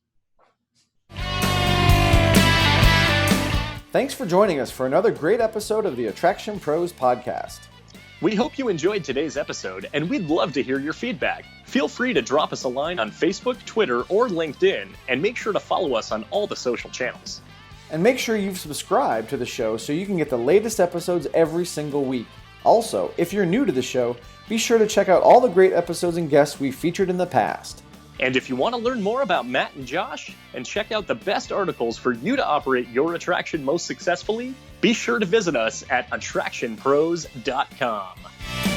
Thanks for joining us for another great episode of the Attraction Pros podcast. We hope you enjoyed today's episode, and we'd love to hear your feedback. Feel free to drop us a line on Facebook, Twitter, or LinkedIn, and make sure to follow us on all the social channels. And make sure you've subscribed to the show so you can get the latest episodes every single week. Also, if you're new to the show, be sure to check out all the great episodes and guests we've featured in the past. And if you want to learn more about Matt and Josh and check out the best articles for you to operate your attraction most successfully, be sure to visit us at AttractionPros.com.